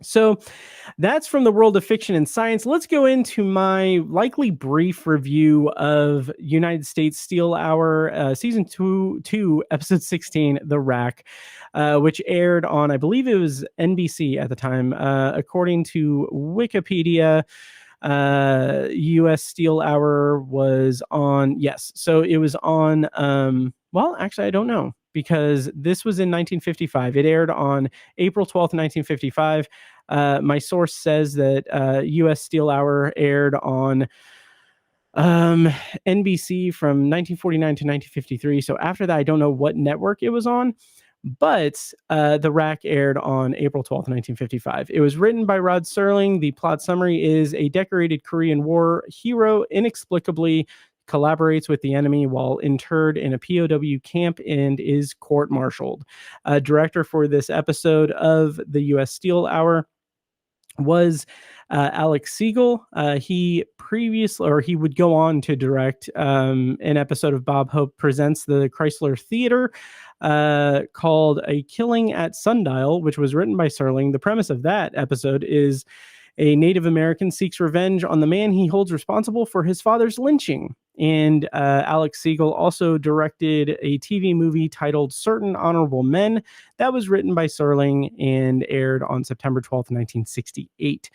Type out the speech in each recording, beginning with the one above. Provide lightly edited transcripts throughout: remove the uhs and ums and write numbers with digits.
So that's from the world of fiction and science. Let's go into my likely brief review of United States Steel Hour, season 2, episode 16, The Rack, which aired on, I believe it was NBC at the time. According to Wikipedia, US Steel Hour was on, yes. So it was on, well, actually, I don't know, because this was in 1955. It aired on April 12th, 1955. My source says that US Steel Hour aired on NBC from 1949 to 1953. So after that, I don't know what network it was on, but The Rack aired on April 12th, 1955. It was written by Rod Serling. The plot summary is a decorated Korean War hero inexplicably collaborates with the enemy while interred in a POW camp and is court-martialed. Director for this episode of the U.S. Steel Hour was Alex Segal. He would go on to direct an episode of Bob Hope Presents the Chrysler Theater called A Killing at Sundial, which was written by Serling. The premise of that episode is a Native American seeks revenge on the man he holds responsible for his father's lynching. And Alex Segal also directed a TV movie titled Certain Honorable Men that was written by Serling and aired on September 12th, 1968.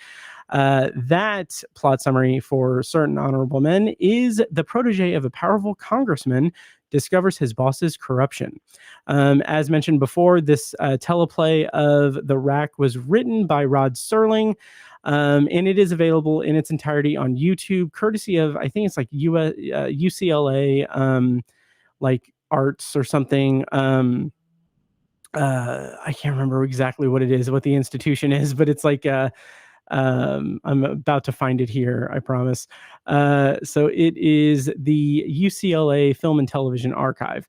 That plot summary for Certain Honorable Men is the protege of a powerful congressman discovers his boss's corruption. As mentioned before, this teleplay of The Rack was written by Rod Serling. And it is available in its entirety on YouTube, courtesy of, I think it's like UCLA, like arts or something. I can't remember exactly what it is, what the institution is, but it's like, I'm about to find it here, I promise. So it is the UCLA Film and Television Archive.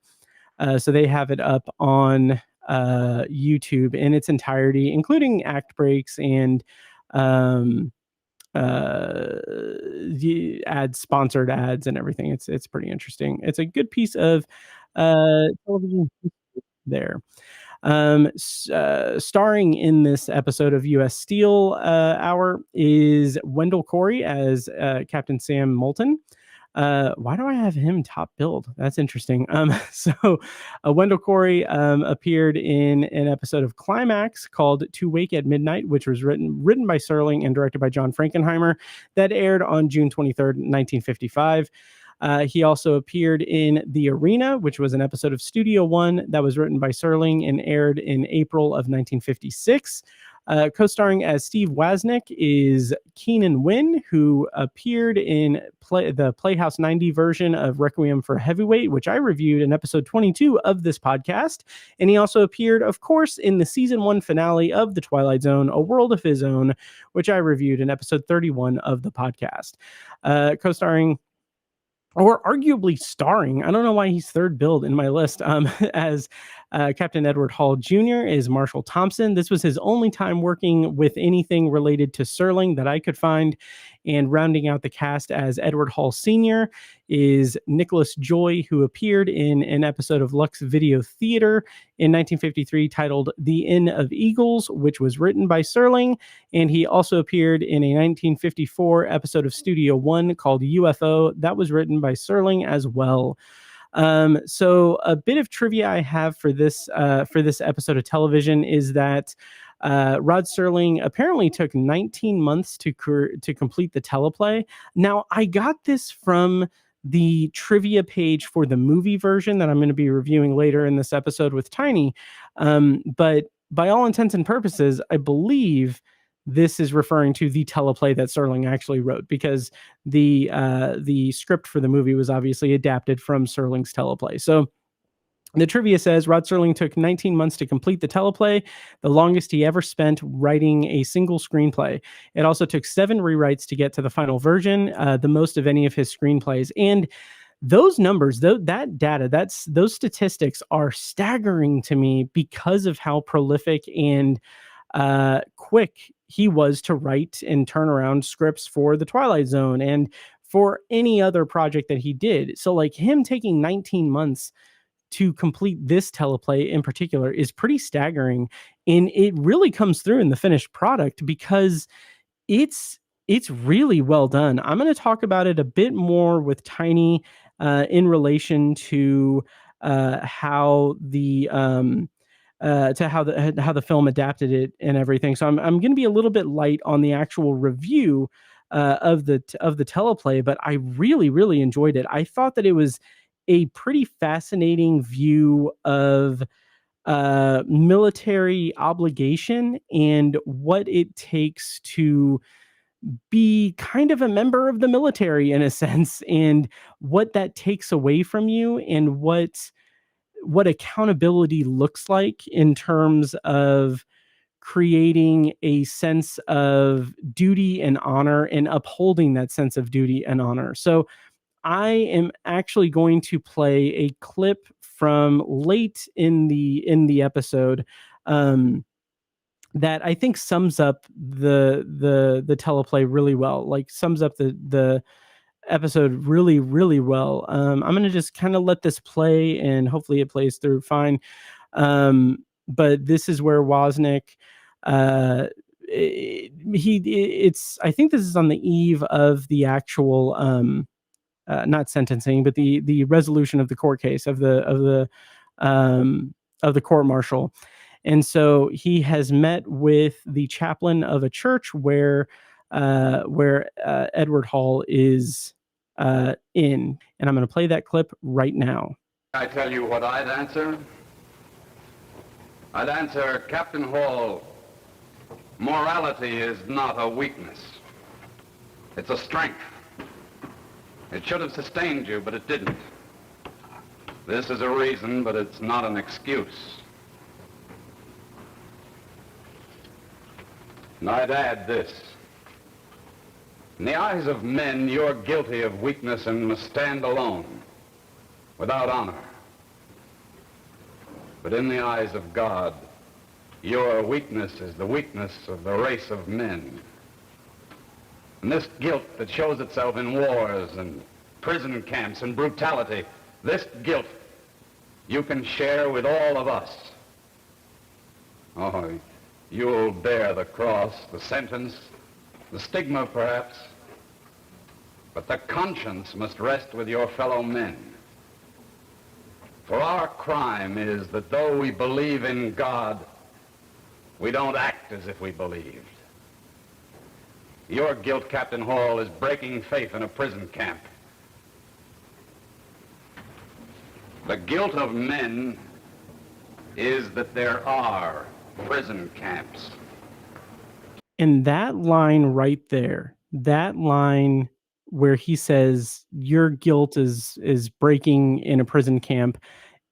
So they have it up on YouTube in its entirety, including act breaks and the sponsored ads and everything. It's pretty interesting. It's a good piece of television there. Starring in this episode of US Steel Hour is Wendell Corey as Captain Sam Moulton. Why do I have him top billed? That's interesting. So Wendell Corey appeared in an episode of Climax called To Wake at Midnight, which was written by Serling and directed by John Frankenheimer, that aired on June 23rd, 1955. He also appeared in The Arena, which was an episode of Studio One that was written by Serling and aired in April of 1956. Co-starring as Steve Wasnik is Keenan Wynn, who appeared in the Playhouse 90 version of Requiem for a Heavyweight, which I reviewed in episode 22 of this podcast. And he also appeared, of course, in the season 1 finale of The Twilight Zone, A World of His Own, which I reviewed in episode 31 of the podcast. Co-starring, or arguably starring, I don't know why he's third billed in my list, as Captain Edward Hall Jr. is Marshall Thompson. This was his only time working with anything related to Serling that I could find. And rounding out the cast as Edward Hall Sr. is Nicholas Joy, who appeared in an episode of Lux Video Theater in 1953 titled The Inn of Eagles, which was written by Serling. And he also appeared in a 1954 episode of Studio One called UFO that was written by Serling as well. So a bit of trivia I have for this episode of television is that Rod Serling apparently took 19 months to complete the teleplay. Now, I got this from the trivia page for the movie version that I'm going to be reviewing later in this episode with Tiny. But by all intents and purposes, I believe this is referring to the teleplay that Serling actually wrote, because the script for the movie was obviously adapted from Serling's teleplay. So the trivia says Rod Serling took 19 months to complete the teleplay, the longest he ever spent writing a single screenplay. It also took 7 rewrites to get to the final version, the most of any of his screenplays. And those numbers, that data, those statistics are staggering to me because of how prolific and quick he was to write and turn around scripts for The Twilight Zone and for any other project that he did. So like him taking 19 months to complete this teleplay in particular is pretty staggering. And it really comes through in the finished product because it's really well done. I'm going to talk about it a bit more with Tiny in relation to how the how the film adapted it and everything. So I'm going to be a little bit light on the actual review of the teleplay, but I really enjoyed it. I thought that it was a pretty fascinating view of military obligation and what it takes to be kind of a member of the military in a sense, and what that takes away from you, and what accountability looks like in terms of creating a sense of duty and honor and upholding that sense of duty and honor. So I am actually going to play a clip from late in the episode that I think sums up the teleplay really well. Like sums up the episode really well. I'm gonna just kind of let this play, and hopefully it plays through fine. But this is where Wasnik, it's I think this is on the eve of the actual not sentencing, but the resolution of the court case of the court martial. And so he has met with the chaplain of a church where Edward Hall is in, and I'm going to play that clip right now. I tell you what I'd answer. I'd answer, Captain Hall, morality is not a weakness. It's a strength. It should have sustained you, but it didn't. This is a reason, but it's not an excuse. And I'd add this. In the eyes of men, you're guilty of weakness and must stand alone, without honor. But in the eyes of God, your weakness is the weakness of the race of men. And this guilt that shows itself in wars and prison camps and brutality, this guilt you can share with all of us. Oh, you'll bear the cross, the sentence, the stigma perhaps, but the conscience must rest with your fellow men. For our crime is that though we believe in God, we don't act as if we believed. Your guilt, Captain Hall, is breaking faith in a prison camp. The guilt of men is that there are prison camps. And that line right there, that line where he says your guilt is breaking in a prison camp,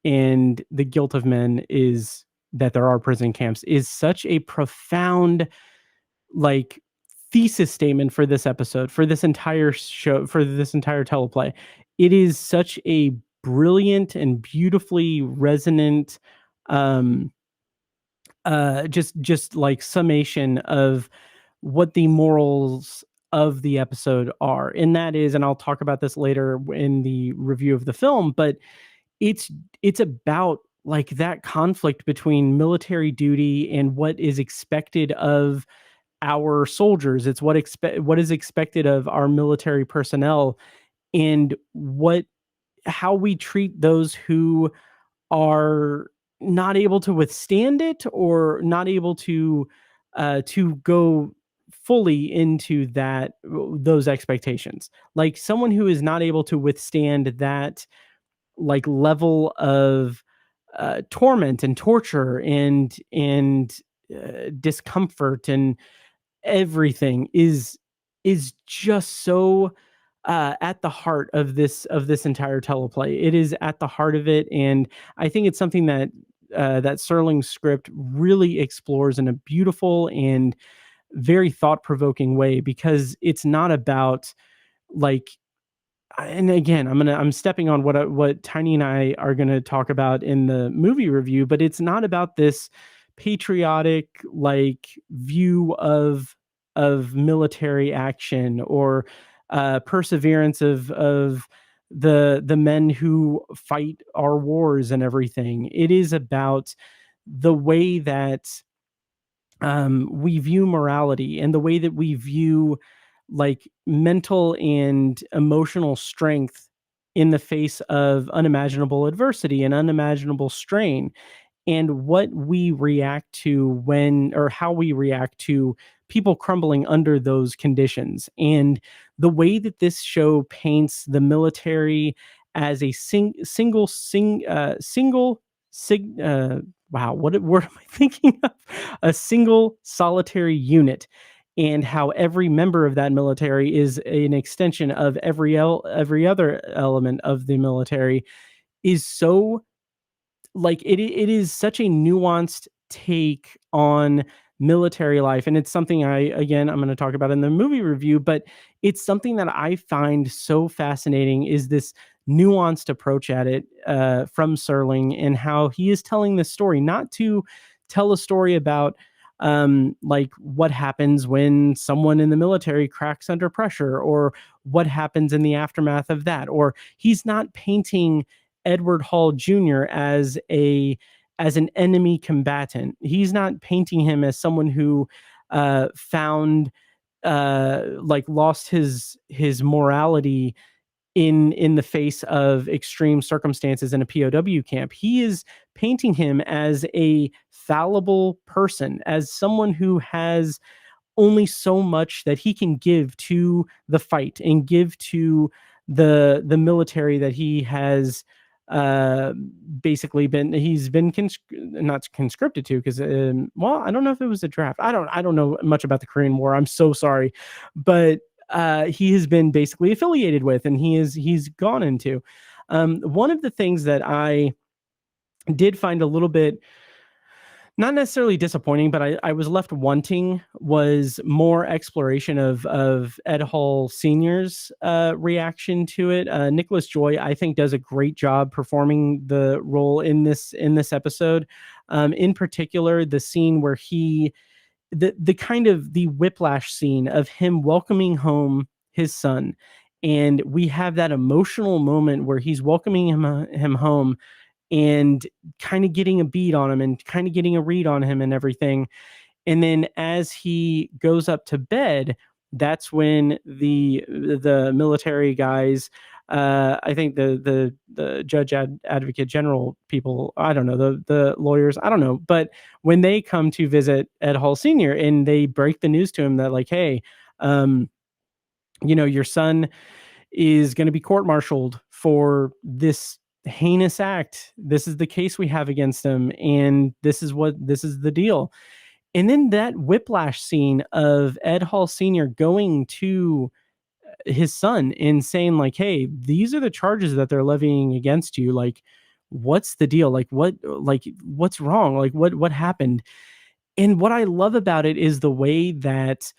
and the guilt of men is that there are prison camps, is such a profound, like, thesis statement for this episode, for this entire show, for this entire teleplay. It is such a brilliant and beautifully resonant just like summation of what the morals of the episode are. And that is, and I'll talk about this later in the review of the film, but it's about like that conflict between military duty and what is expected of our soldiers. It's what is expected of our military personnel, and how we treat those who are not able to withstand it, or not able to go fully into those expectations. Like someone who is not able to withstand that like level of torment and torture and discomfort and everything is just so at the heart of this entire teleplay. It is at the heart of it, and I think it's something that that Serling's script really explores in a beautiful and very thought-provoking way, because it's not about like, and again, I'm stepping on what Tiny and I are gonna talk about in the movie review, but it's not about this patriotic like view of military action, or perseverance of the men who fight our wars and everything. It is about the way that we view morality and the way that we view like mental and emotional strength in the face of unimaginable adversity and unimaginable strain, and what we react to when, or how we react to people crumbling under those conditions. And the way that this show paints the military as a single sig wow, what word am I thinking of? A single solitary unit, and how every member of that military is an extension of every other element of the military, is so like it is such a nuanced take on military life. And it's something I'm going to talk about in the movie review, but it's something that I find so fascinating, is this nuanced approach at it from Serling, and how he is telling this story not to tell a story about like what happens when someone in the military cracks under pressure, or what happens in the aftermath of that, or he's not painting Edward Hall Jr. as an enemy combatant. He's not painting him as someone who found like lost his morality in the face of extreme circumstances in a POW camp. He is painting him as a fallible person, as someone who has only so much that he can give to the fight and give to the military that he has uh basically been not conscripted to, because well, I don't know if it was a draft. I don't know much about the Korean War, I'm so sorry, but he has been basically affiliated with, and he's gone into. One of the things that I did find a little bit not necessarily disappointing, but I was left wanting, was more exploration of Ed Hall Sr.'s reaction to it. Nicholas Joy, I think, does a great job performing the role in this episode. In particular, the scene where the kind of the whiplash scene of him welcoming home his son, and we have that emotional moment where he's welcoming him home, and kind of getting a beat on him and kind of getting a read on him and everything. And then as he goes up to bed, that's when the military guys, I think the judge advocate general people, I don't know, the lawyers, I don't know, but when they come to visit Ed Hall Sr. and they break the news to him that like, hey, your son is going to be court-martialed for this heinous act. This is the case we have against him, and this is the deal. And then that whiplash scene of Ed Hall Sr. going to his son and saying like, hey, these are the charges that they're levying against you. Like, what's the deal? Like, what's wrong? Like, what happened? And what I love about it is the way that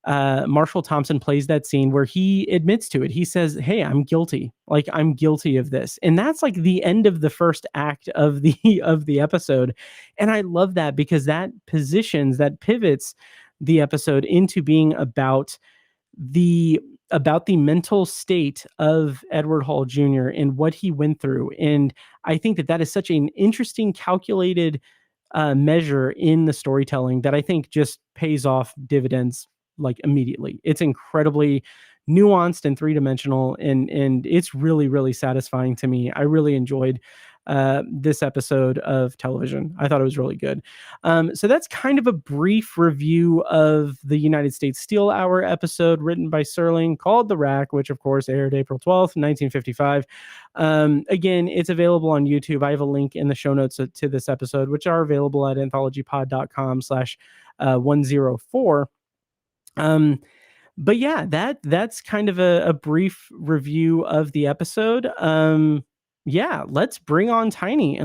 Marshall Thompson plays that scene where he admits to it. He says, hey, I'm guilty. Like, I'm guilty of this. And that's like the end of the first act of the of the episode. And I love that, because that pivots the episode into being about the mental state of Edward Hall Jr. and what he went through. And I think that is such an interesting, calculated measure in the storytelling that I think just pays off dividends like immediately. It's incredibly nuanced and three-dimensional, and it's really, really satisfying to me. I really enjoyed this episode of television. I thought it was really good. So that's kind of a brief review of the United States Steel Hour episode written by Serling, called The Rack, which of course aired April 12th, 1955. Again, it's available on YouTube. I have a link in the show notes to this episode, which are available at anthologypod.com/104. But yeah, that's kind of a brief review of the episode. Yeah, let's bring on Tiny.